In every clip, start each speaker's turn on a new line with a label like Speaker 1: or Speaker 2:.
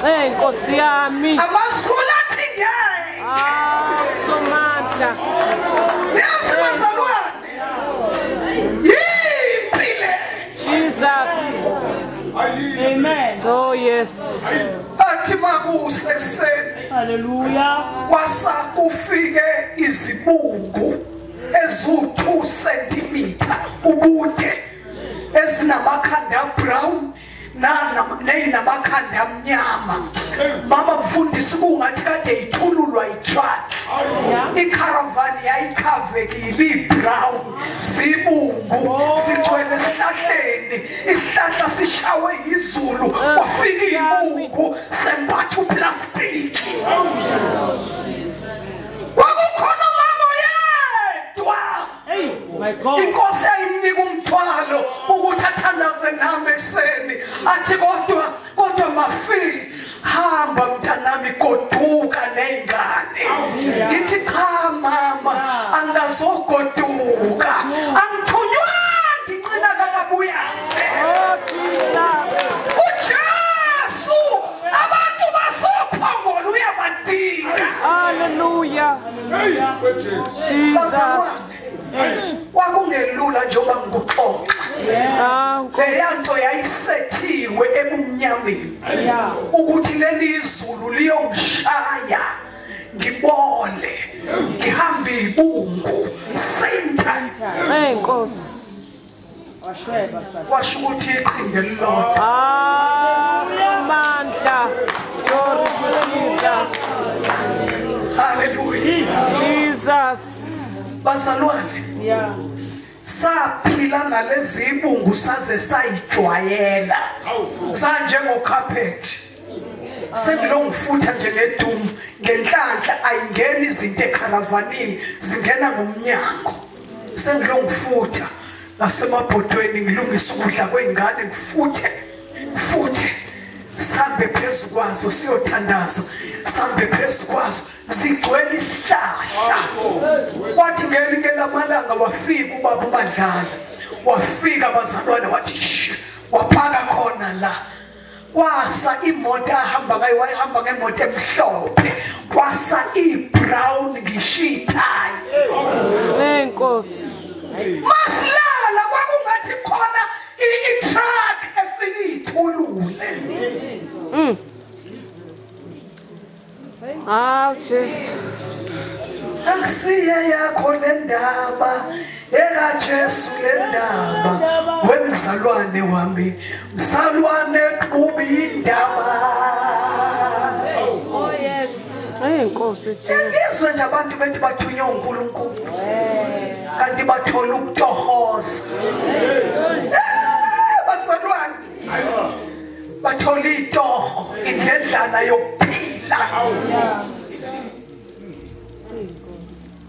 Speaker 1: Nkosi yami.
Speaker 2: Amazulu athi ngeke.
Speaker 1: Somandla.
Speaker 2: Yes, bazalwane. Yimpilo.
Speaker 1: Jesus.
Speaker 3: Amen.
Speaker 1: Oh yes.
Speaker 2: Athi makusekuseni.
Speaker 3: Hallelujah.
Speaker 2: Kwasa kufike izibungu ezu2 cm ubude ezinamakhanda brown namakhanda amnyama. Mama mfundisi kungathi kade ithululwa itruck. Icaravan yayikhavekile ibrown sibungu sigcwele esihlahleni. Isihlahla sishawe izulu wafika ibungu sembatha uplastic. Wakukhona mama yedwa.
Speaker 3: My God.
Speaker 2: Inkosi ayinika umthwalo ukuthi athandaze nami ekseni. Athi kodwa mafiki hamba mntanami goduka nezingane. Ngithi cha mama angazogoduka. Angithunywa ngiqina kamabuyase. uJesu abantu basophongola uyabadinga.
Speaker 1: Hallelujah. Jesus.
Speaker 2: Kwakungelula njengoba ngikuxoxa. Leyanto yayisethiwe ebumnyameni ukuthi leli izulu liyongishaya ngibole ngihambe ibungu same time.
Speaker 1: Nkosi.
Speaker 2: Washo ukuthi iqhinga lilodwa.
Speaker 1: Somandla. Glory to Jesus.
Speaker 2: Hallelujah.
Speaker 1: Jesus.
Speaker 2: Bazalwane.
Speaker 3: Yeah.
Speaker 2: Saphila nalezi ibungu saze sayijwayela. Sanjengocarpet. Sengilongifutha njengedum ngenhlanhla ayingeni izinto ekharavanini zingena ngomnyango. Sengilongifutha nasemabhodweni ngilungisa ukudla kwezingane ngifuthe sambe phezulu kwazo siyothandaza sambe phezulu kwazo zigcwele isihlahla. Wathi ngelinye lamalanga wafika ubaba uMadlala wafika abazalwane wathi waphaka khona la kwasa imoto ahamba ngayo wayihamba ngemoto emhlophe kwasa ibrown ngishithayi.
Speaker 1: Nkosi.
Speaker 2: Masilala kwakungathi khona i-truck efika ithulule.
Speaker 1: Jesus.
Speaker 2: Akusiya yakho lendaba ekaJesu lendaba wemzalwane wami mzalwane qubi indaba.
Speaker 1: Oh yes. Nkosi.
Speaker 2: Ngizwe nje abantu bethi bathunywa uNkulunkulu. Kanti bathola ukutohoza. Bazalwane. Bathola itoho indledlana yokuphila.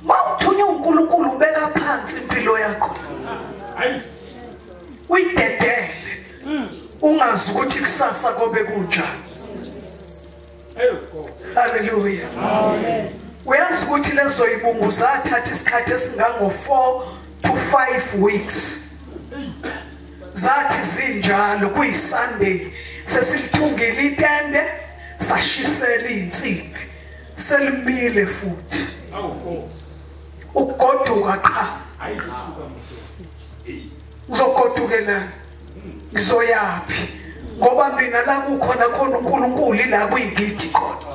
Speaker 2: Mawuthunywa uNkulunkulu ubeka phansi impilo yakho. Uyidedele. Ungazi ukuthi kusasa kobe kunjani. Hallelujah. Amen. Uyazi ukuthi lezo ibungu zathatha isikhathi esingango 4 to 5 weeks. Zathi zinjalo kuyiSunday sesilithungile itende sashisela insimbi selimile futhi. Ugoduka qha. Uzogodukela ngizoyapi ngoba mina la kukhona uNkulunkulu ila kuyingithi khona.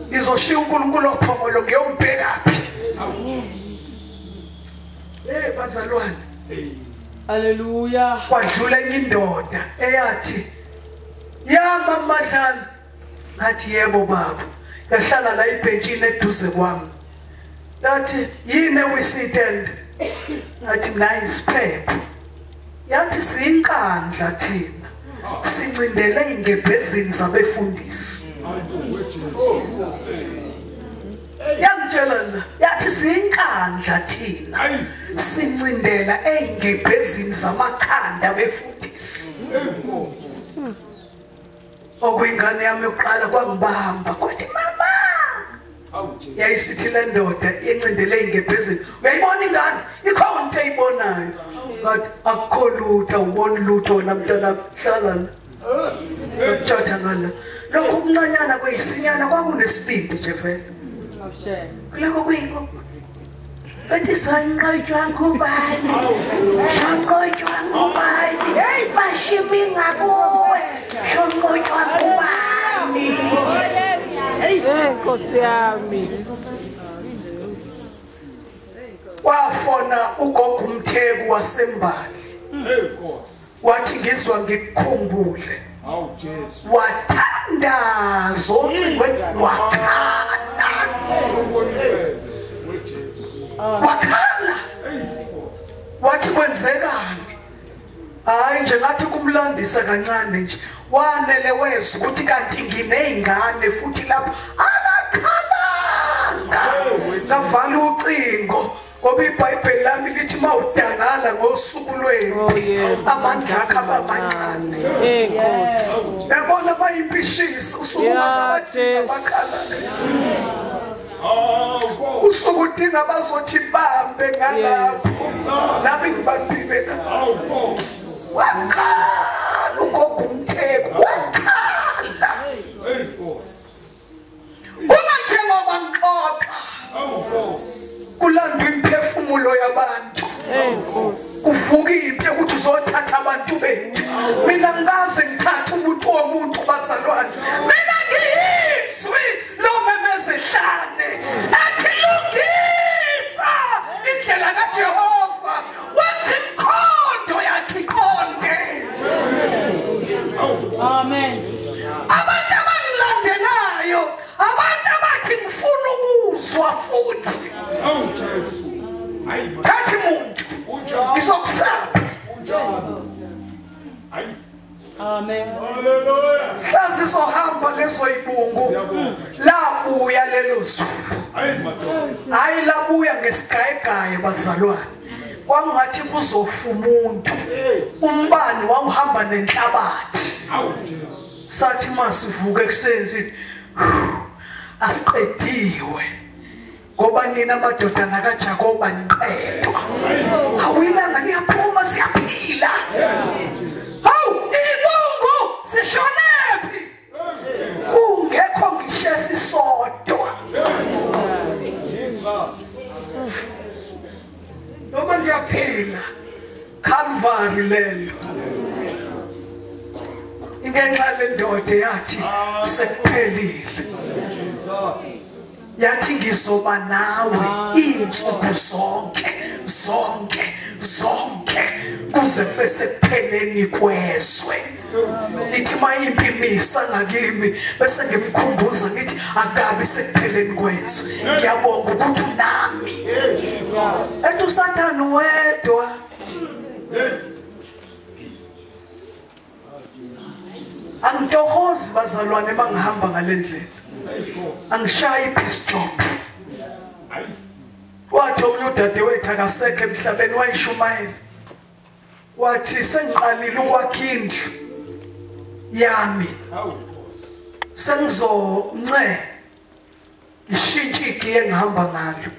Speaker 2: Ngizoshiya uNkulunkulu ophongolo ngiyombhekaphi. Bazalwane.
Speaker 3: Hallelujah.
Speaker 2: Kwadlula enye indoda eyathi yama Madlala. Ngathi yebo baba. Yahlala la ibhentshini eduze kwami. Yathi yini wisitend? Ngathi mina isiphepho. Yathi sinkandla thina. Sincindele ingebhezini zabefundisi. Yamtshela la yathi sinkandla thina. Sincindela eingebhezini zamakhanda befundisi. Okuyingane yami yokuqala kwangibamba kwathi mama yayisithi le ndoda incindele ingebhezini. Uyayibona ingane ikhona into eyibonayo. Ngathi akukho lutho awuboni lutho namntana hlala la. Ngithatha ngala lokho kuncanyana kweyisinyana kwakunesibindi nje vele kuloko kuyiko bathi sanqojwa ngubani sanqojwa ngubani bashimi ngakuwe sanqojwa ngubani
Speaker 1: Nkosi yami.
Speaker 2: wafona ugogo uMtheku wasembali wathi ngizwa ngikukhumbule wathandaza ocingweni wakhala wathi kwenzekani hayi nje ngathi kumlandisa kancane nje wanele wezwe ukuthi kanti nginezingane futhi lapho akakhalanga ngavala ucingo ngoba iBhayibheli lami lithi mawudangala ngosuku lwempi amandla akho amancane
Speaker 1: Nkosi.
Speaker 2: yabona bayimpishisi usuku masabathina bakhala usuku udinga bazothi bambe ngalapho nami ngibambile wakhala ugogo uMtheku wakhala uma njengoba ngixoxa kulandwa imphefumulo yabantu uvuka impilo ukuthi uzothatha abantu bethu mina ngikaze ngithathe umuntu womuntu bazalwane mina ngiyizwi lomemezehlane athi lungisa indlela kaJehova wenza imkhondo yakhe ikhonde
Speaker 3: Amen.
Speaker 2: abantu abangilandelayo abantu abathi ngifuna ukuzwa futhi thathi umuntu ngizokusapha
Speaker 3: Amen.
Speaker 2: hlazi sohamba leso ibungu labuya lelo zulu hayi labuya ngesigayigayi bazalwane kwangathi kuzofa umuntu umbani wawuhamba nenhlabathi sathi masivuke kusenzi asiqediwe ngoba nina amadodana kaJakoba niqedwa awuyilanga niyaphuma siyaphila hawu ibungu sishonephi ungekho ngisho sisodwa noma niyaphila Calvary lelo ingenxa lendoda yathi sekuphelile yathi ngizoba nawe insuku zonke kuze bese kupheleni kwezwe ithi mayimpi misa ngakimi bese ngimkhumbuza ngithi akabi sekupheleni kwezwe ngiyabonga ukuthi unami ethi uSathane wedwa angitohozi bazalwane bangihamba ngalendlela angishayi iPistol wathi umludadewethu akasekho emhlabeni wayishumayela wathi sengiqalile ukwakha indlu yami sengizonce ishintshe igiye engihamba ngalo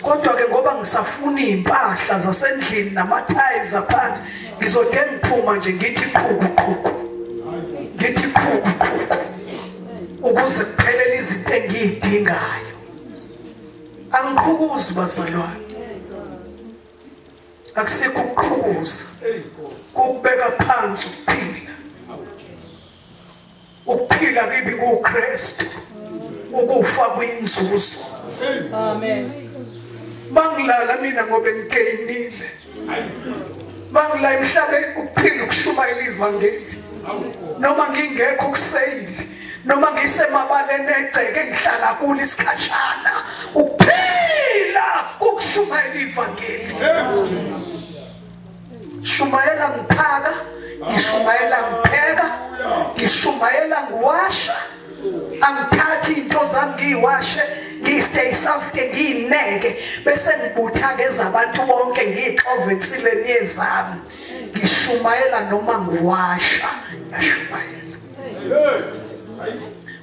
Speaker 2: kodwa ke ngoba ngisafuna impahla zasendlini nama-tiles aphansi ngizode ngiphuma nje ngithi qhuku ukuze kuphelele izinto engiyidingayo angikhukuzi bazalwane akusikho ukukhukuza ukubeka phansi ukuphila kibi kuKristu ukufa kwinzuzo
Speaker 3: Amen.
Speaker 2: bangilala mina ngoba ngikeyinile bangila emhlabeni ukuphila ukushumayela ivangeli noma ngingekho kuseyili noma ngisemabaleni egceke ngihlala kulo isikhashana ukuphila ukushumayela ivangeli shumayela ngiphaka ngishumayela ngipheka ngishumayela ngiwasha angithathi into zami ngiyiwashe ngistay soft ngiyineke bese ngibutha ezabantu bonke ngixove insileni yezami ngishumayela noma ngiwasha ngishumayela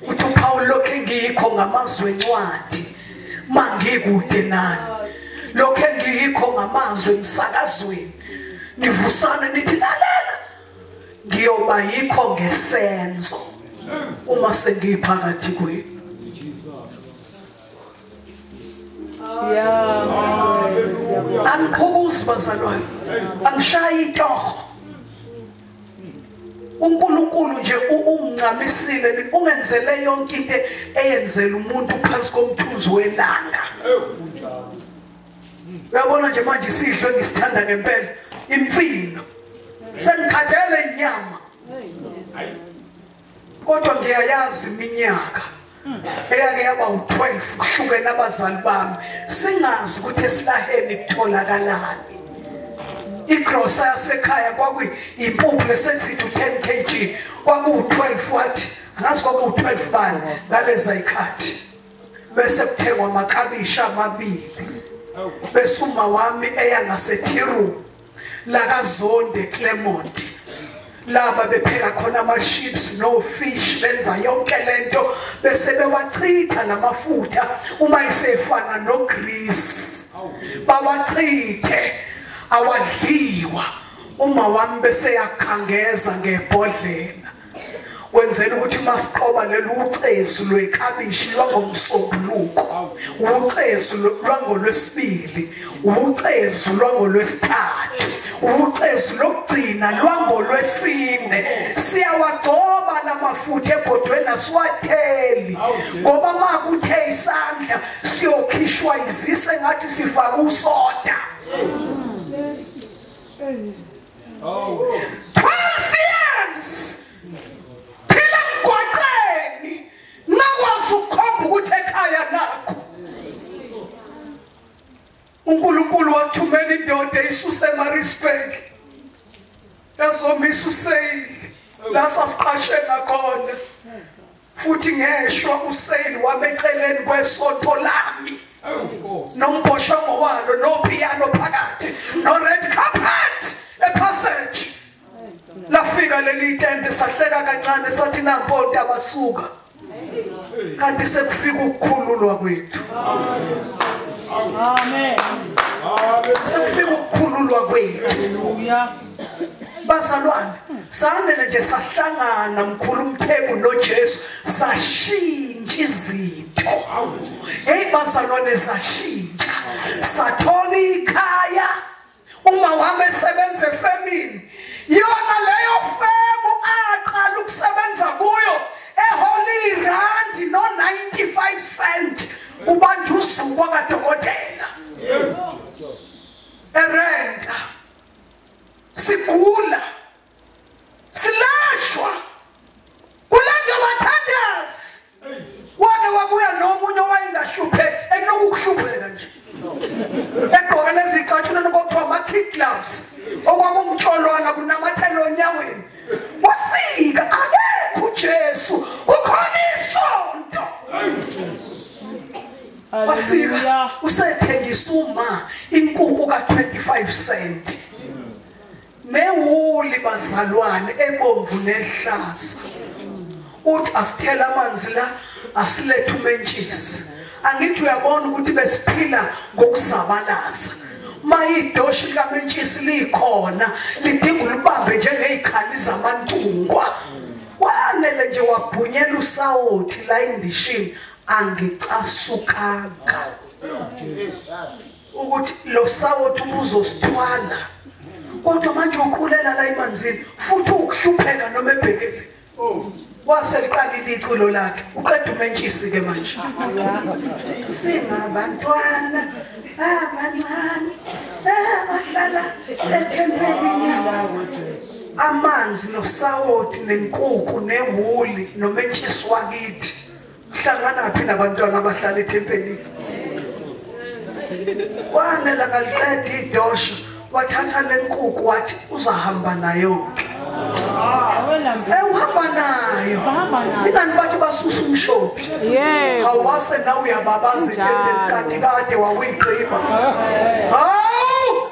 Speaker 2: uthi uPaul lokho ngiyikho ngamazwi encwadi mangikude nani lokho ngiyikho ngamazwi emsakazweni nivusana nithi lalela ngiyoba yikho ngesenzo uma sengiphakathi kwenu. Angikhubuzi bazalwane, angishayi itoho. uNkulunkulu nje ungcamisile ungenzele yonke into eyenzela umuntu phansi komthunzi welanga. Uyabona nje manje isidlo ngisithanda ngempela imfino. Sengikhathele inyama. Kodwa ngiyayazi iminyaka eyake yaba u12 kuhlukene abazali bami singazi ukuthi esilaheni kutholakalaani. Igrosa yasekhaya kwakuyimpuphu lesethi to 10 kg kwaku12 wathi ngazi kwaku12 bani ngaleza ikhathi bese kuthengwa amakabishi amabili bese uma wami eyangaseThiru la kaZonde Clement laba bepheka khona ama chips no fish benza yonke lento bese bewachitha namafutha uma isefana no grease bawachithe awadliwa uma wami bese yakhangeza ngebhodlela wenzela ukuthi masiqoba lelo ucezu lwekabishi lwangomsombuluko ucezu lwangolwesibili ucezu lwangolwesithathu ucezu lokugcina lwangolwesine siyawagcoba lamafutha ebhodweni asiwatheli ngoba makuthe isandla siyokhishwa izise ngathi sifaka usoda. 12 years phila mgwaqeni nakwazi ukukhomba ukuthi ekhaya nakho uNkulunkulu wathumela indoda isuse eMaritzburg yazomisa useyili la sasiqashe ngakhona futhi ngeshwa useyili wabeceleni kwesonto lami nombhoshongo walo nopiano phakathi no red carpet epassage lafika leli tente sahleka kancane sathi namponta basuka kanti sekufika ukukhululwa kwethu.
Speaker 3: Amen.
Speaker 2: Sekufika ukukhululwa kwethu. Bazalwane sanele nje sahlangana mkhulu umtheko noJesu sashintsha izinto. Hey bazalwane sashintsha sathola ikhaya uma wami esebenza efemini yona leyo femu aqala ukusebenza kuyo eHoly Rand no 95 cent ubanje usuku wakadokotela erenta sigula silashwa kulanda bathandazi wake wabuya nomunye owayengahlupheki ekunokuhlupheka nje egqoka lezi icatshuna nokuthiwa ama-kid gloves okwakumtsholowana kunamathelo onyaweni wafika akekho uJesu kukhona isonto wafika usethengisa uma inkukhu ka25 cent newuli bazalwane ebomvu nehlaza uthi asithela amanzi la asilethe umentshisi angithi uyabona ukuthi besiphila ngokusabalaza mayidoshi kamentshisi likhona lidinga ulibambe njengezikhali zamantungwa wanele nje wabhunyela usawuthi la indishini angicasukanga ukuthi lo sawuthi ubuzosithwala kodwa manje uqulela la emanzini futhi ukuhlupheka noma ebhekele waseliqalile iculo lakhe uqeda umentshisi ke manje singabantwana abancane abahlala ethempelini amanzi nosawoti nenkukhu newuli nomentshisi wakithi hlangana phi nabantwana abahlala ethempelini wanela ngaliqeda idosha wathatha lenkukhu wathi uzahamba nayo uhamba nayo ingani bathi basusa umshophi awase nawe uyababaza intendeni kanti kade wawuyigqiba hawu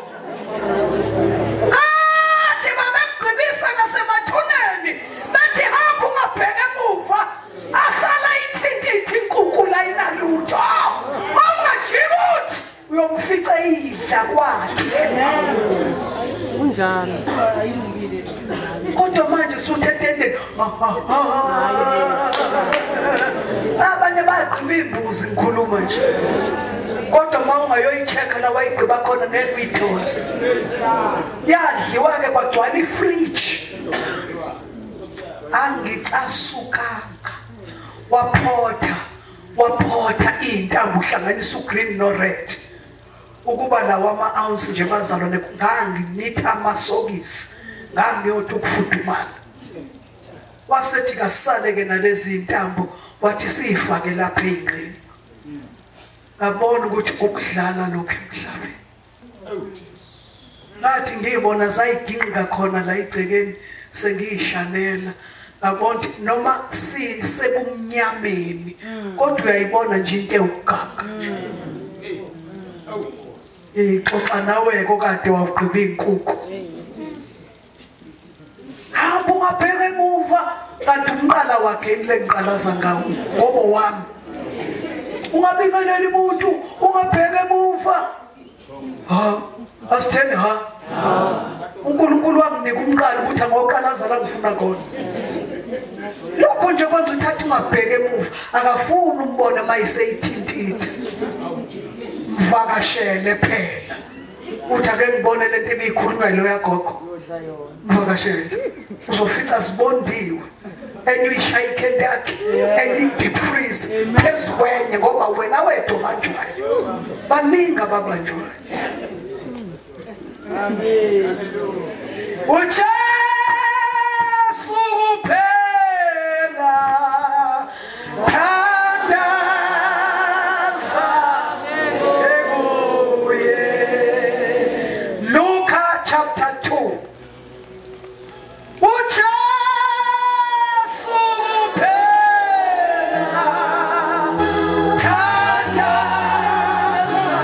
Speaker 2: kade babegqibisa nasemathuneni bathi hamba ungabheka emuva asala ithintithi inkukhu la inalutho ungajiki uthi uyomfica idla kwakhe
Speaker 1: Unjani?
Speaker 3: ayilungile.
Speaker 2: Kodwa manje usuthethendeni. Abanye bayaqhuma imbuzi ngikhuluma nje. Kodwa uma ungayoyichecka la wayigqiba khona ngeke uyithole. Yadliwa ke kwagcwala ifridge. Angicasukanga. Waphotha intambo uhlanganisa ugreen no red. Ukuba lawa ama-ounce nje bazalwane nganginitha amasokisi. Ngangiyothu ukufudumala. Wasethi kasale ke nalezi intambo wathi sifake lapha einqini. Ngabona ukuthi ukudlala lokho emhlabeni. Ngathi ngiyibona zayiginqa khona la igcekeni sengiyishanela. Ngabona noma sebumnyameni kodwa uyayibona nje into ewuganga nje. Xoxa nawe kokade waqhiba inkukhu. Hamba ungabheka emuva kanti umqala wakhe lengiqalaza ngawo ngoba wami. Ungabingeleli umuntu ungabheka emuva. Asithende uNkulunkulu wanginika umqala ukuthi angoqalaza la ngifuna khona. Lokho nje kwenza uthatha ungabheka emuva akafuni umbone mayiseyithintithe. Mvakashele phela. Uthi ake ngibone lento ebikhulunywa lo yagogo. Mvakashele. Uzofica sibondiwe. Enye uyishayike ndakhe, enye deep freeze. Phezwenye ngoba wena wedwa banjwayo. Baningi ababanjwayo.
Speaker 3: Amen.
Speaker 2: Ujesu kuphela thandaza ekuye. Luka chapter 2. Ujesu kuphela thandaza.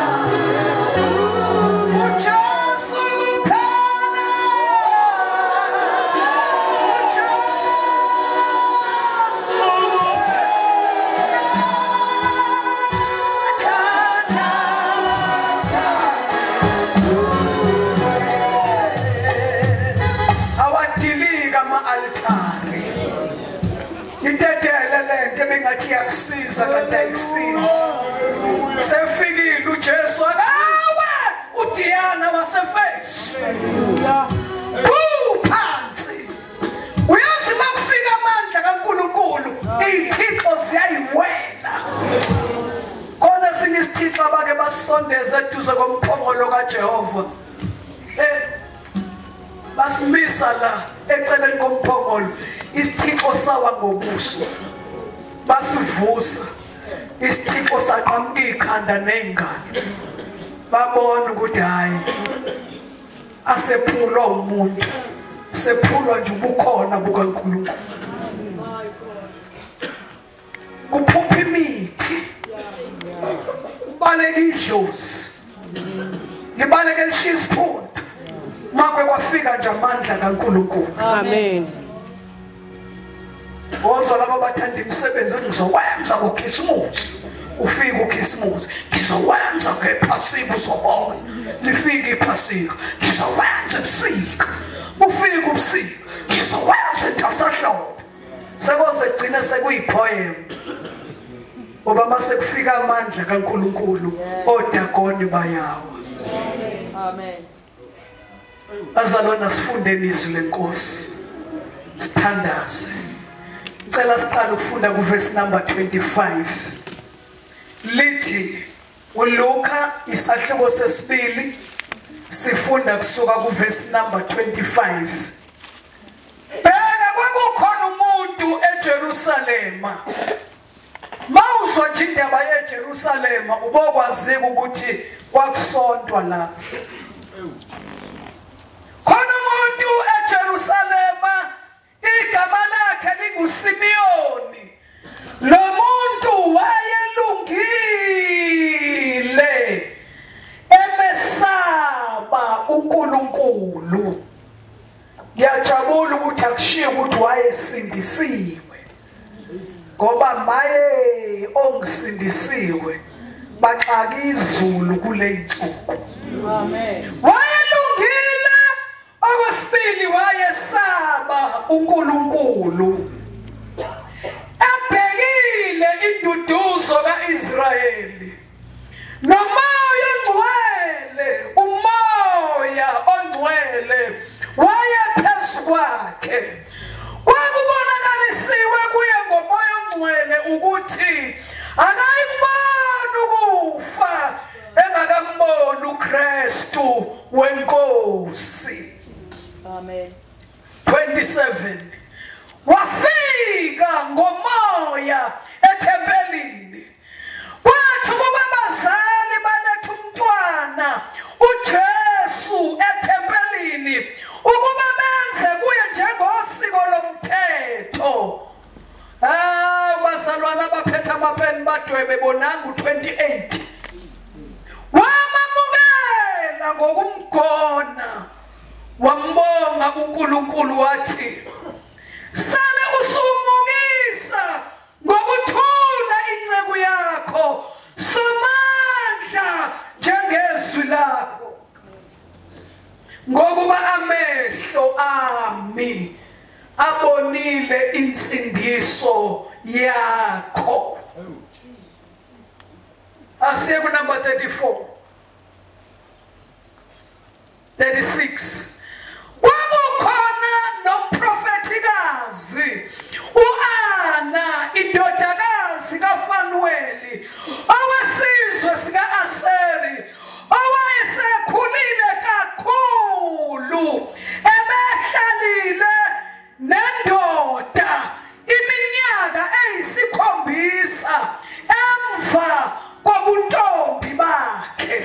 Speaker 2: Ujesu kuphela. Altari itethele lento bengathi yakusiza kanti ayikusiza. Sefikile uJesu akawe uDiana wasefesu phansi. Uyazi makufika amandla kaNkulunkulu izithixo ziyayiwela. Khona sinye isithixo abake basondeza eduze komphongolo kaJehova. Basimisa la eceleni komphongolo isithixo sawa ngobuso. Basivusa isithixo saqhamuka ikhanda nezingalo. Babona ukuthi hayi asephulwa umuntu, sephulwa nje ubukhona bukaNkulunkulu. Kuphupha imithi, ubaleka idlozi, libaleke lishiya isiphundu. Makwe kwafika nje amandla kaNkulunkulu.
Speaker 1: Amen.
Speaker 2: Ozo labo bathanda imisebenzi ngizowenza ngoKhisimusi. Ufika uKhisimusi, ngizowenza ngePhasika uzobona. Lifika iPhasika, ngizowenza ebusika. Ufika ubusika, ngizowenza entwasahlobo. Sekoze kugcina sekuyipoem. Ngoba mase kufika amandla kaNkulunkulu, odagoni bayawa.
Speaker 3: Amen.
Speaker 2: Bazalwana sifundeni izwi lenkosi. Sithandaze. Ngicela siqale ukufunda kuverse number 25. Lithi uLuka isahluko sesibili sifunda kusuka kuverse number 25. Bheka kwekukhona umuntu eJerusalema. Mawuzwa nje indaba yeJerusalema ubokwazi ukuthi kwakusontwa lapha. Khona umuntu eJerusalema igama lakhe linguSimiyoni. Lo muntu wayelungile emesaba uNkulunkulu. Ngiyajabula ukuthi akushiye ukuthi wayesindisiwe. Ngoba maye ongisindisiwe baxaka izulu kule insuku.
Speaker 3: Amen.
Speaker 2: Wayelungile uNkulunkulu abhekile induduzo kaIsrayeli nomoya ongcwele umoya ongcwele wayephezu kwakhe kwakubonakalisiwe kuye ngomoya ongcwele ukuthi akayibona ukufa engakamboni uKristu wenkosi.
Speaker 3: Amen.
Speaker 2: 27 wafika ngomoya ethempelini kwathi kuba abazali baletha umntwana uJesu ethempelini ukuba benze kuye njengosiko lomthetho. Bazalwana abaphethe amapeni badwebe bonanga u28 wamamukela ngokumgona wambonga uNkulunkulu wathi sale usumukisa ngokuthula inceku yakho somandla njengezwi lakho ngokuba amehlo ami abonile insindiso yakho. Asiye ku number 34 36 kwakukhona nomprofetikazi uAna indodakazi kaFanueli owesizwe sika-Aseri owayesekhulile kakhulu ebehlalile nendoda iminyaka eyisikhombisa emva kobuntombi bakhe.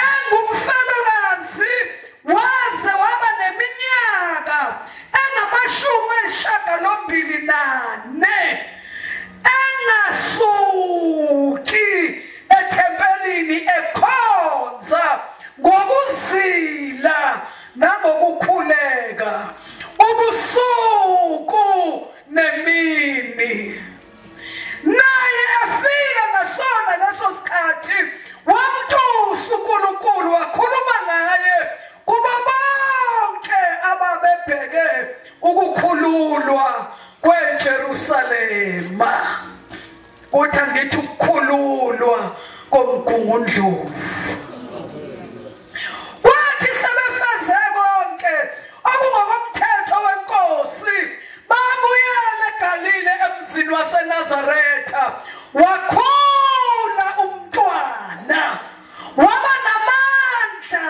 Speaker 2: Engumfelokazi waze waba neminyaka engama-24 engasuki ethempelini ekhonza ngokuzila nangokukhuleka ubusuku nemini. Naye afika ngasona leso sikhathi wamtusa uNkulunkulu wakhuluma ngaye kuba bonke ababebheke ukukhululwa kweJerusalema. Uthi angithi ukukhululwa komgungundlovu. Wathi sebefeze konke okungokomthetho wenkosi babuyela eGalile emzini waseNazaretha wakhula umntwana waba namandla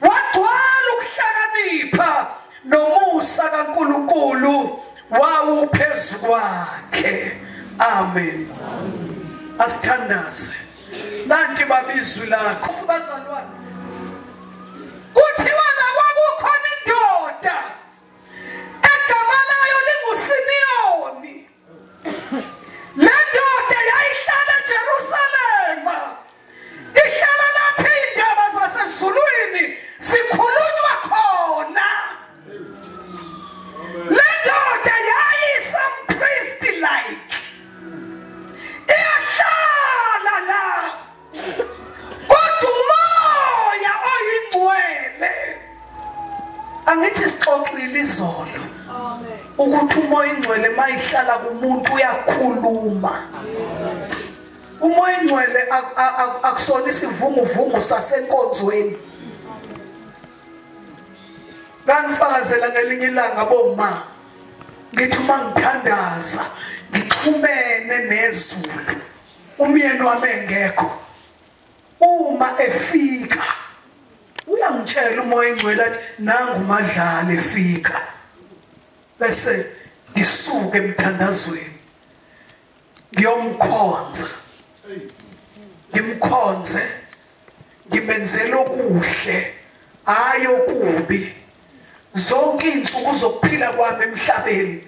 Speaker 2: wagcwala ukuhlakanipha nomusa kaNkulunkulu wawuphezu kwakhe. Amen. Asithandaze nanti babizwi lakho sibazalwane kuthiwa la kwakukhona indoda egama layo linguSimiyoni. Le ndoda yayihlala eJerusalema ihlala lapho indaba zasezulwini zikhulunywa khona. Le ndoda yayi-some-priest like iyahlala la kodwa umoya oyingcwele angithi sixoxile izolo ukuthi umoya ingcwele mayihlala kumuntu uyakhuluma. Umoya ingcwele akusona isivunguvungu sasenkonzweni. Nganifakazela ngelinye ilanga bomma ngithi uma ngithandaza ngixhumene nezulu umyeni wami engekho uma efika uyangitshela umoya ingcwele athi nangu umadlala efika bese ngisuke emthandazweni ngiyomkhonza ngimkhonze ngimenzela okuhle hayi okubi. Zonke izinsuku zokuphila kwami emhlabeni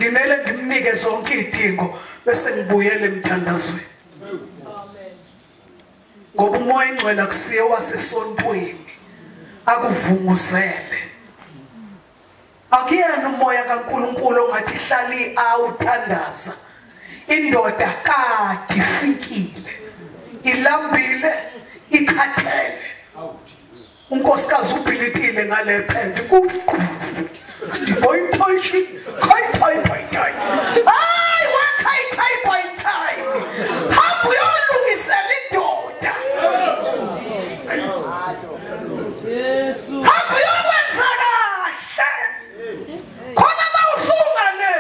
Speaker 2: ngimele ngimnike zonke izidingo bese ngibuyele emthandazweni. Amen. Ngoba umoya ingcwele akusiye wasesontweni akuvunguzele. Akuyena umoya kaNkulunkulu ongathi hlali awuthandaza. Indoda kade ifikile ilambile ikhathele. unkosikazi ubhilithile ngale phente boy toy kai kai kai ay wa kai kai habu yolungisela indoda
Speaker 3: Yesu.
Speaker 2: habu yokwenza kahle khona mawusungale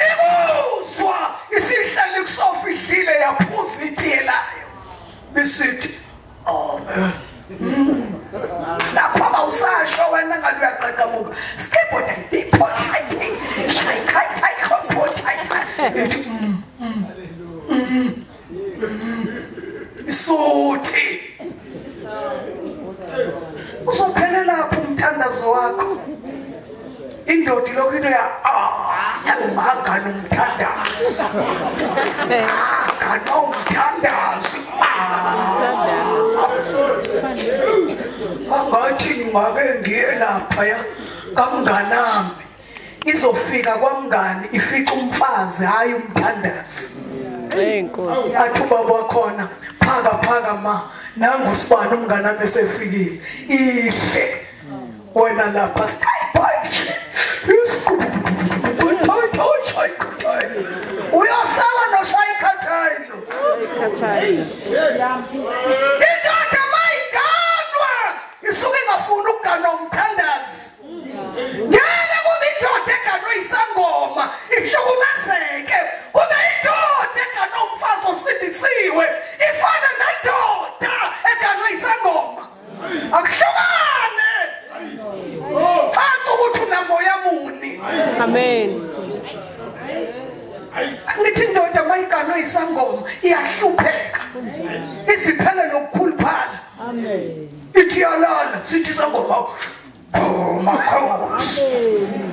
Speaker 2: ikuzwa isihlali kusofihlile yaphuza ithiyelayo besithi amen lapha awusasho wena ngabe uyaqaqamuka skateboard depot fighting shy kai comfort isuthi uzophelela lapho umthandazo wakho indoda lokho into yamaga nomthandazo kanomthandazo angathi ngake ngiye lapha ya kamnganami izofika kwamngani ifika umfazi hayi umthandazi
Speaker 1: Enkosi.
Speaker 2: athi ubaba wakhona phaka ma nangu sibani umnganami esefikile ihle wena lapha skyboy uyosala noshayikhathayilo indoda mayiganwa isuke ingafuni ukuganwa umthandazi ngeke kube indoda eganwe isangoma ihlukumezeke kube indoda eganwe umfazi osindisiwe ifana nendoda eganwe isangoma akuhlukane caca ukuthi unamoya muni
Speaker 1: Amen.
Speaker 2: angithi indoda mayiganwe isangoma iyahlupheka iziphele nokukhuluphala
Speaker 1: Amen.
Speaker 2: ithi yalala sithi isangoma makhosi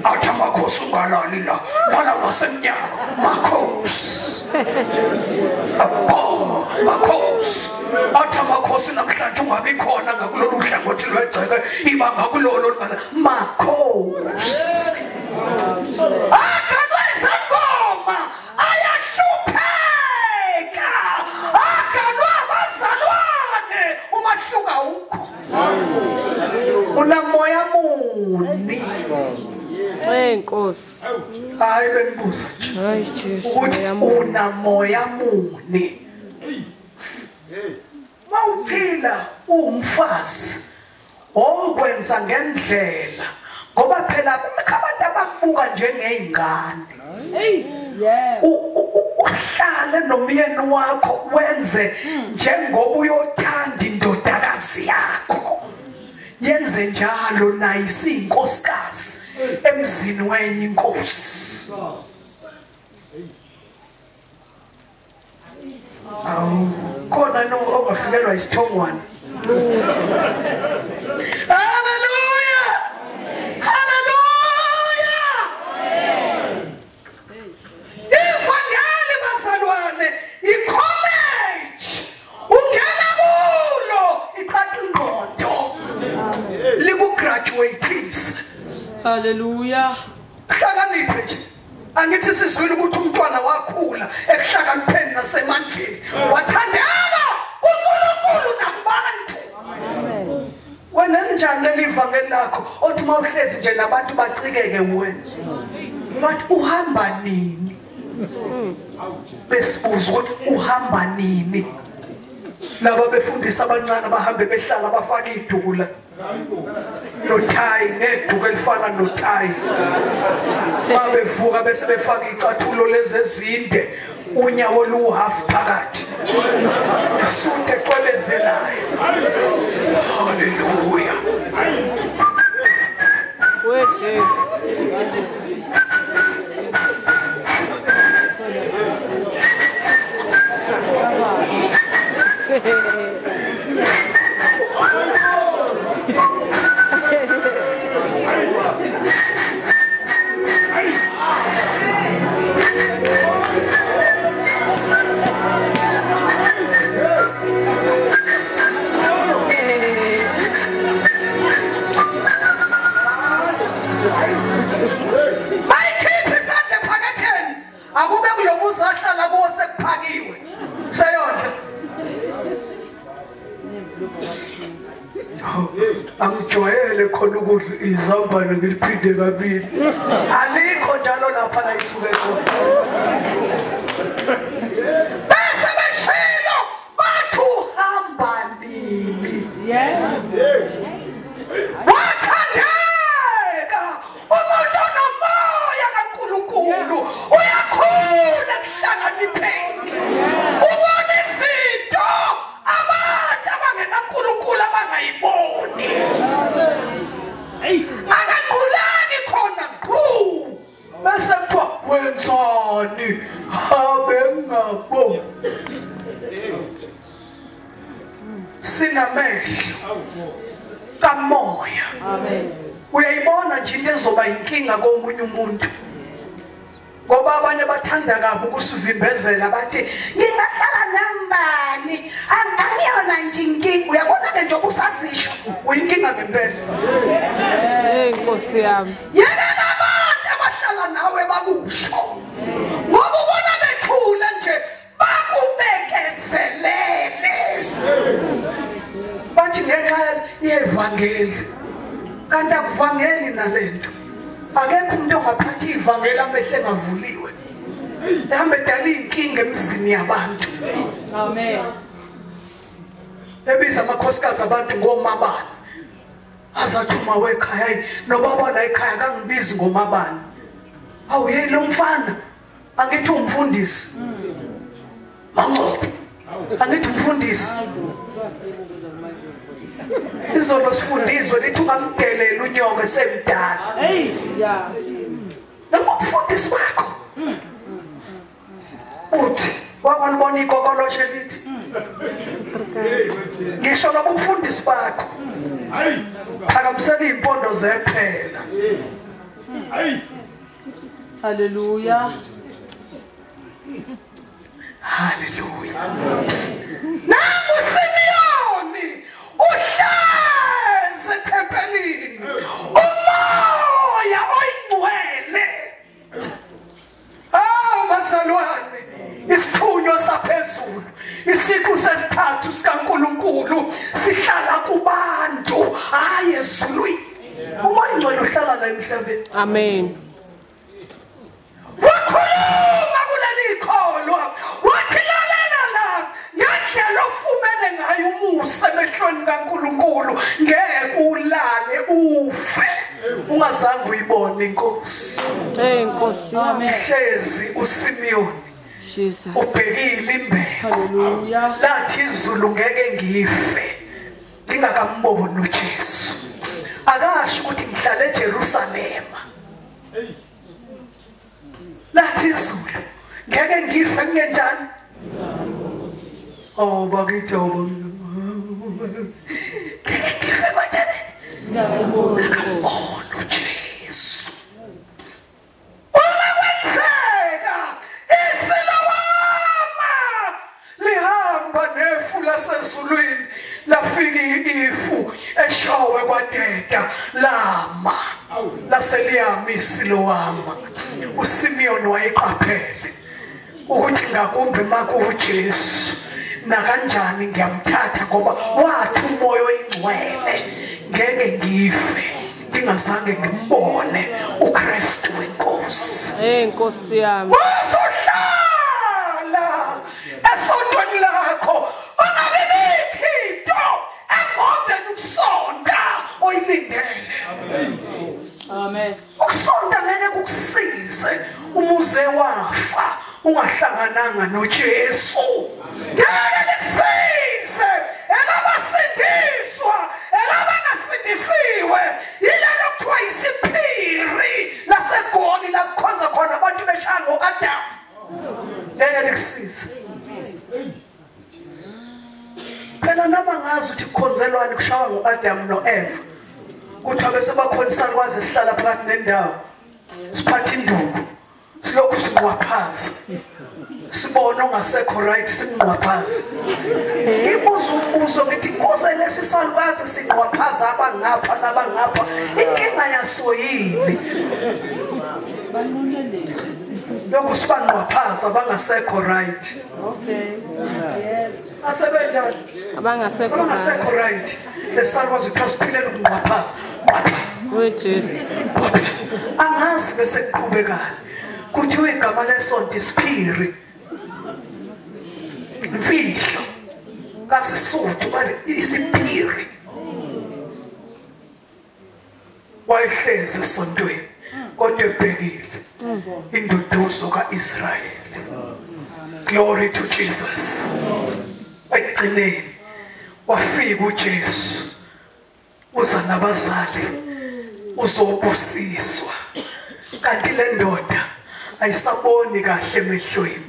Speaker 2: athi amakhosi ungalali la lala ngasemnyama makhosi makhosi athi amakhosi namhlanje ungabi khona ngakulolu hlangothi lwegceke iba ngakulolo lubala makhosi aganwe isangoma ayahlupheka aganwe abazalwane umahluka ukho unamoya muni
Speaker 1: Enkosi.
Speaker 2: hayi bengibuza
Speaker 1: Hayi Jesu.
Speaker 2: ukuthi unamoya muni mawuphila umfazi okwenza ngendlela ngoba phela abantu abakubuka njengezingane
Speaker 3: Yeah.
Speaker 2: uhlale nomyeni wakho wenze njengoba uyothanda indodakazi yakho yenze njalo naye isinkosikazi emzini wenye inkosi khona no ongafikelwa isithongwane haleluya haleluya ivangeli bazalwane i-college ungena kulo iqaqa ingqondo likugraduateisa
Speaker 3: Hallelujah.
Speaker 2: hlakaniphe nje angithi sizwile ukuthi umntwana wakhula ekuhlakanipheni nasemandleni wathandeka kuNkulunkulu nakubantu wena njani elivangeli lakho othi mawuhlezi nje nabantu bacikeke wena bathi uhamba nini besibuza ukuthi uhamba nini laba befundisa abancane bahambe behlala bafaka iduku la nothayi neduku elifana nothayi babevuka bese befaka icathulo lezi ezinde unyawo luhalf phakathi isunte eqwelezelayo haleluya
Speaker 1: We Jesu.
Speaker 2: angijwayele khona ukudla izambane ngiliphinde kabili alikho njalo lapha la isuke khona bese beshilo bathi uhamba nini wathandeka umuntu onomoya kaNkulunkulu uyakhula kuhlanganipheni ubona izinto abantu abangenaNkulunkulu abangayiboni akangqulani khona bese kuthiwa wenzani habe ngabo sinamehlo kamoya uyayibona nje into ezoba inkinga komunye umuntu ngoba abanye bathanda kabi ukusivimbezela bathi ngingahlala nambani angiyona nje inkinga uyabona ke nje usazisho uyinkinga ngempela
Speaker 1: Nkosi yami.
Speaker 2: yena nabantu abahlala nawe bakusho ngoba ubona bethula nje bakubekezelele bathi ngenxa yevangeli kanti akuvangeli nalento akekho umuntu ongaphathi ivangeli amehle ngavuliwe ehambe dala inkinga emizini yabantu
Speaker 3: Amen.
Speaker 2: ebiza amakhosikazi abantu ngomabani azathi uma wekhaya nobaba la ekhaya kangibizi ngomabani awuyeni lo mfana angithi umfundisi manqobo angithi umfundisi izolo sifundizwe lithi ungamdelela unyoko esemdala
Speaker 3: Hey, yeah.
Speaker 2: nomfundisi wakho uthi wabanibona ikokoloshe lithi ngisho nomfundisi bakho phakamisela impondo zephela
Speaker 3: Hallelujah.
Speaker 2: haleluya nangu Simeoni uhlezi ethempelini umoya oyingcwele bazalwane isithunywa saphezulu isiqu sesithathu sikaNkulunkulu sihlala kubantu hayi ezulwini umoya oyingcwele uhlala la emhlabeni
Speaker 1: Amen.
Speaker 2: wakhuluma kuleli ikholwa wathi lalela la ngendlela ofumene ngayo umusa emehlweni kaNkulunkulu ngeke ulale ufe ungazange uyibone inkosi
Speaker 1: Nkosi yami.
Speaker 2: hlezi uSimeoni
Speaker 1: Jesus.
Speaker 2: ubhekile imbeko
Speaker 3: Hallelujah.
Speaker 2: lathi izulu ngeke ngife ngingakamboni uJesu akasho ukuthi ngihlala eJerusalema lathi izulu ngeke ngife ngenjani bakithi ngife kanjani ngakamboni uJesu uma kwenzeka isilawama lihamba nefu lasezulwini lafika ifu eshowe kwadeda lama laseliyama isilawama uSimeoni wayeqaphele ukuthi ngakumbe makuJesu na kanjani ngiyamthatha ngoba wathi umoya oyingcwele ngeke ngife ngingazange ngimbone uKristu wenkosi
Speaker 1: Nkosi yami.
Speaker 2: uzohlala esontweni lakho ungabe bikho emodeni ukusonda oyilindele
Speaker 3: Amen.
Speaker 2: ukusonda ngeke kukusize umuze wafa ungahlangananga noJesu ngeke likusize elabasindiswa elabangasindisiwe yilelo kuthiwa isiphiri laseGoli la kukhonza khona abantu beshaya ngoKadamu ngeke likusize phela noma ngazi ukuthi kukhonzelwani kushawa ngoAdamu noEva kuthiwa bese bakhona isalukwazi esihlala phakathi nendawo siphatha induku silokhu sinqwaphaza sibona ongasekho right sinqwaphaza ngibuza umbuzo ngithi inkosi lesi salukazi sinqwaphaza abangapha nabangapha inkinga yaso yini lokhu sibanqwaphaza abangasekho right
Speaker 3: Okay. Yes.
Speaker 2: asebenjani abangasekho right lesakwazi ukuthiphilele ukungaphaza
Speaker 1: weJesu
Speaker 2: angazi bese kuqhubekana kuthiwa igama lesonto iSpirit mfihlo kasisuthu bale iSpirit wayehlezi esontweni kodwa ebhekile induduzo kaIsrayeli. Glory to Jesus. Ekugcineni wafika uJesu uza nabazali uzobusiswa kanti le ndoda ayisaboni kahle emehlweni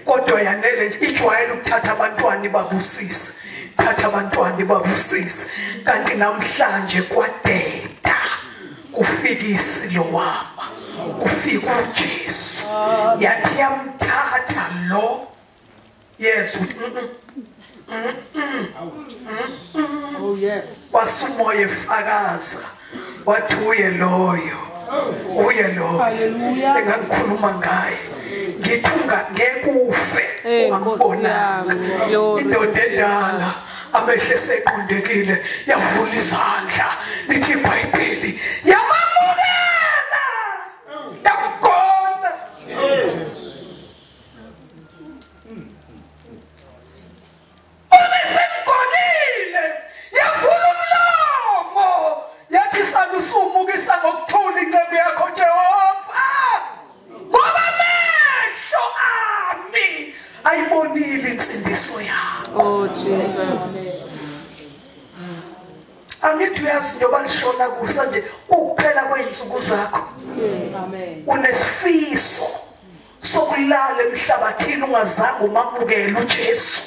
Speaker 2: kodwa yanele ijwayele ukuthatha abantwana babusise thatha abantwana babusise kanti namhlanje kwadeda kufika isilowama ufika uJesu yathi yamthatha lo yes
Speaker 3: Oh yes.
Speaker 2: wasumoya efakaza wathi uye loyo
Speaker 3: Hallelujah.
Speaker 2: engakhuluma ngaye ngithunga ngekufe ungambona indoda endala amehlo seqondekile yavula izandla lithi iBhayibheli yamamukela yamgona obesemgonile yavula umlomo yathi salusumukisa ngokuthula incebo yakho Jehova ngoba amehlo ami ayibonile insindiso yakho.
Speaker 1: oh Jesus
Speaker 2: angithi uyazi njengoba lishona kusa nje ukuphela kweinsuku zakho
Speaker 3: Amen.
Speaker 2: unesifiso sokulala emhlabathini ungazange umamukele uJesu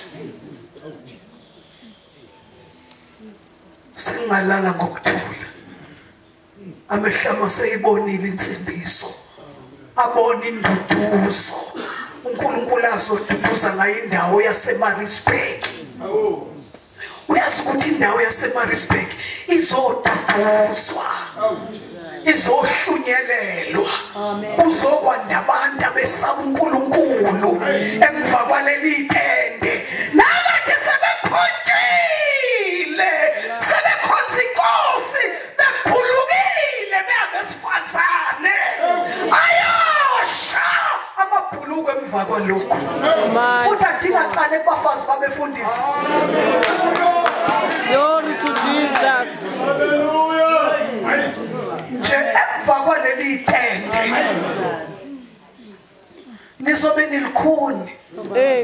Speaker 2: singalala ngokuthula amehlama seyibonile insindiso abona induduzo uNkulunkulu azoduduza ngayo indawo yaseMaritzburg. Uyazi ukuthi indawo yaseMaritzburg izoduduzwa izohlunyelelwa kuzokwanda abantu abesaba uNkulunkulu emva kwaleli tende nakade sebephonjile sebekhonza inkosi bephulukile beabesifazane ayosha amabhuluku emva kwalokho futhi adingaqale kubafazi babefundisa.
Speaker 1: glory to Jesus
Speaker 2: nje emva kwaleli tende nizobe nilikhuni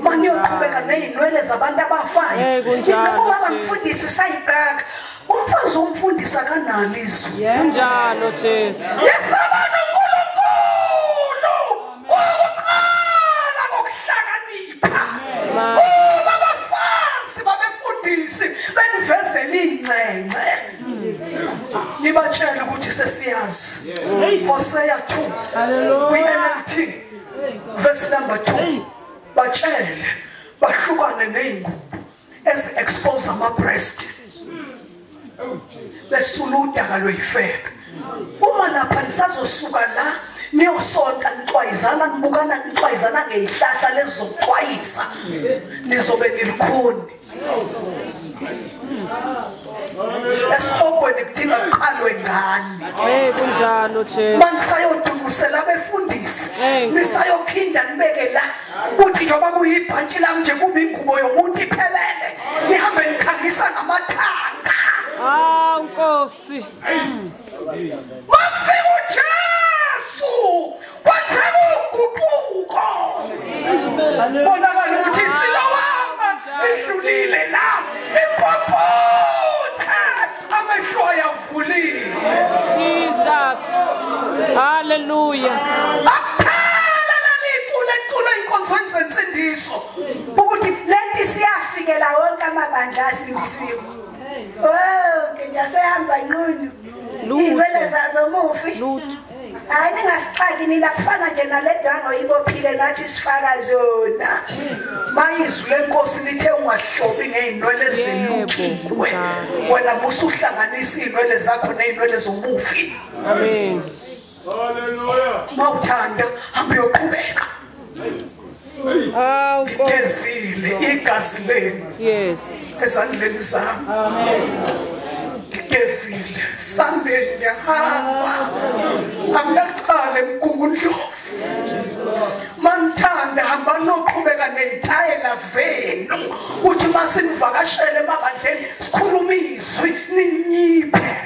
Speaker 2: manje uyoqhubeka nezinwele zabantu abafayo
Speaker 1: kunjalo,
Speaker 2: ngoba bamfundisi usayiqaka umfazi umfundisa kanali izwi
Speaker 1: kunjalo Jesu
Speaker 2: yesabana uNkulunkulu ukuqala ngokuhlakanipha babafazi babefundisi benivezela ingcengce nibatshela ukuthi sesiyazi Hosea 2 we-NLT verse number 2 batshele bahlukane nezingubo ezi-expose ama-breast besuluda kalweyifebe uma lapha nisazosuka la niyosonta nicwayizana nibukana nicwayizana ngezihlahla lezizoxwayisa nizobe nilikhuni esihobweni kudinga kuqalwe ngani
Speaker 1: kunjalo Jesu
Speaker 2: manisayodunusela abefundisi nisayokhinda nibeke la uthi njengoba kuyibhantshi lami nje kuba ingubo yomuntu iphelele nihambe nikhangisa ngamathanga
Speaker 1: Nkosi
Speaker 2: makufika uJesu wathela uguquko bonakala ukuthi isilowama idlulile la iphopotha amehlo ayavulile
Speaker 1: Jesus hallelujah
Speaker 2: aphela lalicula inkonzweni zensindiso ukuthi lenti siyafikela wonke amabandla asindisiwe ngisehamba nqunu iwele zazomufi
Speaker 1: lutho
Speaker 2: hayi ningasixaki nina kufana nje naledwango ibophile nathi sifaka zona mayizwi lenkosi lithe ungahlobi ngezinwele ezilukiwe wena musuhlanganisa izinwele zakho nezinwele zomufi.
Speaker 1: amen
Speaker 4: Hallelujah.
Speaker 2: Mawuthanda hambe yoqhubeka
Speaker 1: Hawu Nkosi.
Speaker 2: Ngezile igazi lenu
Speaker 1: Yes.
Speaker 2: ezandleni zami.
Speaker 3: Amen.
Speaker 2: Ngezile Sunday ngiyahamba. Angacala emgungundlovu. Manthanda hamba noqhubeka nezitayela zenu. Uthi masinivakashele emabandleni sikhuluma izwi ninyiphe.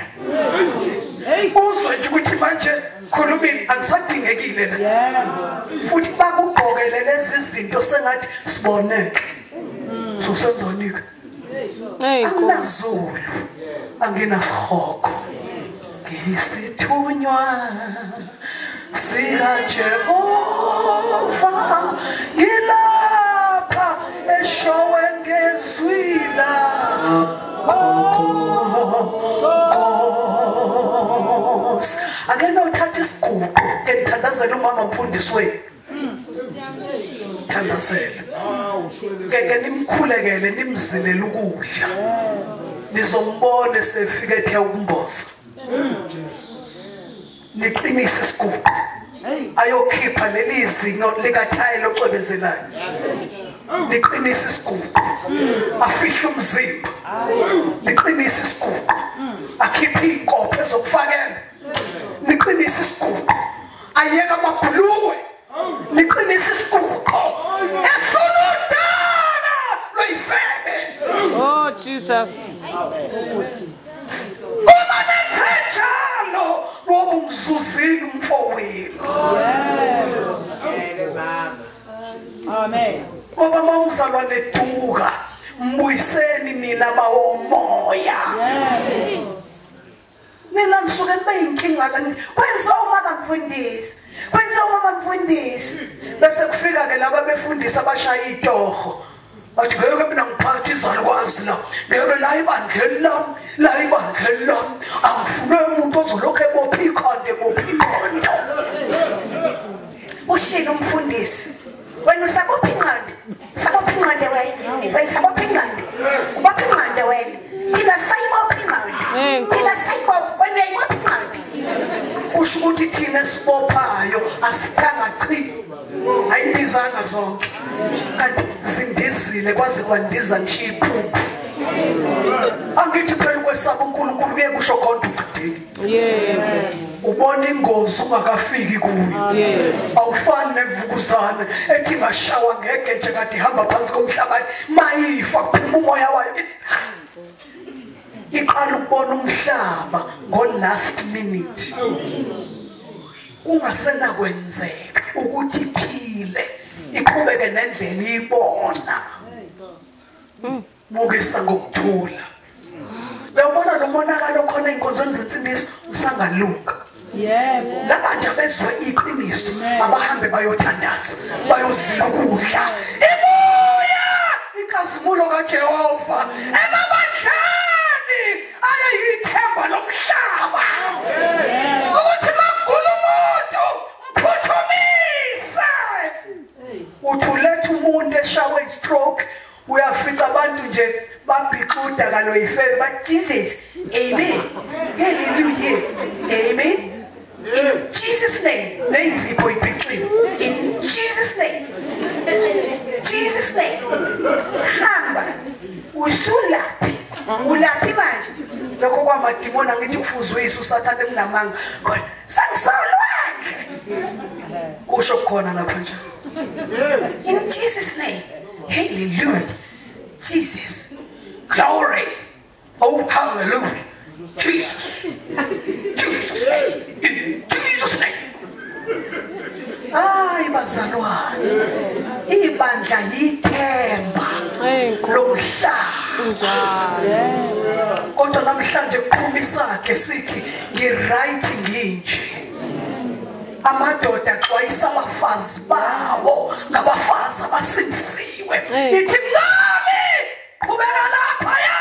Speaker 2: Uzwe nje ukuthi manje khulumini akusadingekile la. Futhi bakugqokele lezi zinto sengathi siboneke. Sosenzonika.
Speaker 1: Hey Nkosi.
Speaker 2: Anginazulu. Anginasihoko. Ngisithunywa sika Jehova ngilapha eshowe ngezwila. Ake nothatha isiguqo ngithandazela umama umfundisi wenu. Thandazela. Ngeke nimkhulekele nimzilele ukudla. Nizombone sefike ethe ukumboza. Niqinise isiguqo. Ayokhipha leli zinyo likaThayi locwebezelayo. Niqinise isiguqo. Afihle umzimba. Niqinise isiguqo. Akhiphe inkophe ezokufakela. Niqinise isiguqo. Ayeka amabhulukwe. Niqinise isiguqo. Esolodana loyifebe.
Speaker 1: Oh Jesus.
Speaker 2: Uma nenzenjalo ngoba umzuzile umfowenu.
Speaker 3: Amen.
Speaker 2: Ngoba mawuzalwa neduka mbuyiseni nina bawomoya. Mina ngisuke bayinkinga la kwenza umama mfundisi. Kwenza umama mfundisi. Bese kufika ke laba befundisa abashaya itoho. Athi ngeke mina ngiphathe izalukwazi la. Ngeke la ibandleni lami, la ibandleni lami. Angifune umuntu ozolokho ebopha ikhanda ebopha ikhanda. Ushilo umfundisi. Wena usabopha inqanda. Sabopha inqanda wena. Wena sabopha inqanda. Ubopha inqanda wena. Thina sayibopha inqanda. Thina sayibopha wena uyayibopha inqanda. Kusho ukuthi thina sibophayo asithanga chi. Ayindizanga zonke. Kanti zindizile kwaze kwandiza nje iphupho. Angithi phela ukwesaba uNkulunkulu kuye kusho konke uchitheki.
Speaker 1: Yes.
Speaker 2: Ubona ingozi ungakafiki kuyo.
Speaker 1: Yes.
Speaker 2: Awufani nemvukuzana ethi ngashawa ngegeje kade ihamba phansi komhlabathi mayifa kuphuma umoya wayo. Iqala ukubona umhlaba ngo last minute. Ungasena kwenzeka ukuthi iphile iqhubeke nendlela ibona. Mukisa ngokuthula. Uyabona nomonakalo khona inkonzweni zensindiso usangalunga.
Speaker 3: Yebo.
Speaker 2: Labanje bezwe iqiniso abahambe bayothandaza bayozila ukudla. Ibuya inkazimulo kaJehova emabandleni ayayithemba lomhlaba. Ukuthi magula umuntu mphuthumise. Uthuletha umuntu eshawe istroke uyafica abantu nje babhixuda kaloyifebe but Jesus. Amen. Hallelujah. Amen. In Jesus' name. Nenzipho ibhixile. In Jesus' name. Jesus' name. Hamba. Usulaphi. Ulaphi manje. Lokho kwamadimoni angithi kufuzwe isu usathane kunamanga. Kodwa sangisolwandle. Kusho khona lapha nje. In Jesus' name. Hallelujah. Jesus. Glory. Oh, hallelujah. Jesus. Jesus' name. In Jesus' name. Ay, bazalwane. Ibandla yithemba lomhlaba. Kodwa namhlanje kuqhuma isakhe sithi ngiright nginje. Amadoda axwayisa abafazi bawo ngabafazi abasindisiwe. Ithi mngami qhubeka lapha ya.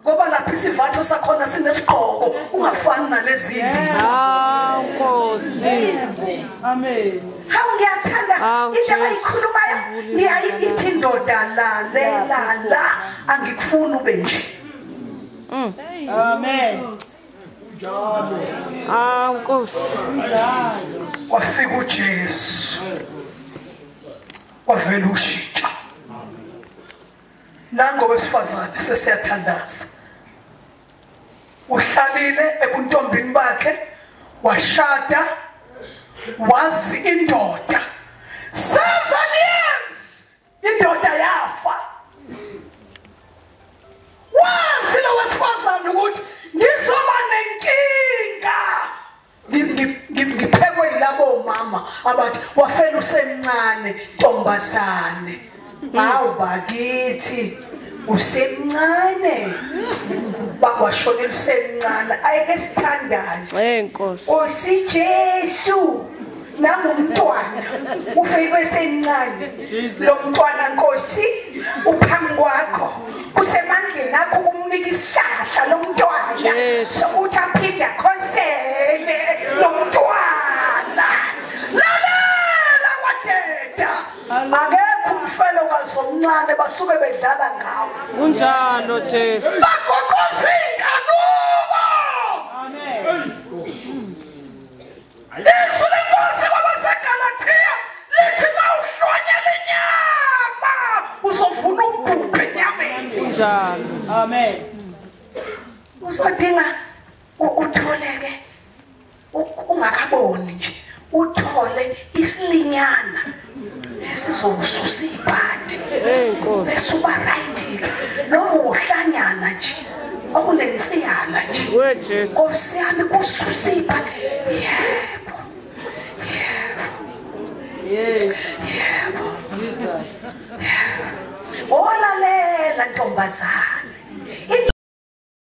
Speaker 2: Ngoba lapha isivatho sakhona sinesigqoko ungafani nalezi zinto.
Speaker 1: Hawu Nkosi.
Speaker 3: Amen.
Speaker 2: Hawu ngiyathanda indaba ayikhulumayo. Ngiyayithi indoda lalela la angikufuni ube nje.
Speaker 3: Amen.
Speaker 1: Hawu Nkosi.
Speaker 2: Kwafika uJesu. kwavela ushintsho. Nango wesifazane sesiyathandaza. Uhlalile ebuntombini bakhe, washada, wazi indoda. 7 years indoda yafa. Wazi lo wesifazane ukuthi ngizoba nenkinga. Ngiphekwe yilabo mama abathi wafela usemncane ntombazane. Hawu bakithi usemncane. Bakwashonela usemncane ayeke sithandaze.
Speaker 1: Nkosi.
Speaker 2: uSijesu nangumntwana ufeywe semncane. Lo mntwana Nkosi uphambi kwakho usemandleni akho kumnika isihlahla lo mntwana sokuthi aphinde akhonsele lo mntwana. Lalela kwadeda akekho umfelo kazomncane basuke bedlala ngawo.
Speaker 1: Unjalo Jesu.
Speaker 2: Bagogoza inkanuko.
Speaker 3: Amen.
Speaker 2: Izwi lenkosi kwabaseGalatia lithi mawuhlonyela inyama uzovuna umbubhe enyameni.
Speaker 1: Unjalo.
Speaker 3: Amen.
Speaker 2: Uzodinga utholeke ungakaboni nje uthole isilinyana esizokususa ibhathi.
Speaker 1: Nkosi.
Speaker 2: Esuba right noma uhlanyana nje okunensiyana nje.
Speaker 1: We Jesu.
Speaker 2: Nkosi yami kususa ibhathi. Yebo.
Speaker 3: Yes.
Speaker 2: Yebo.
Speaker 3: Jesus.
Speaker 2: Olalela ntombazana.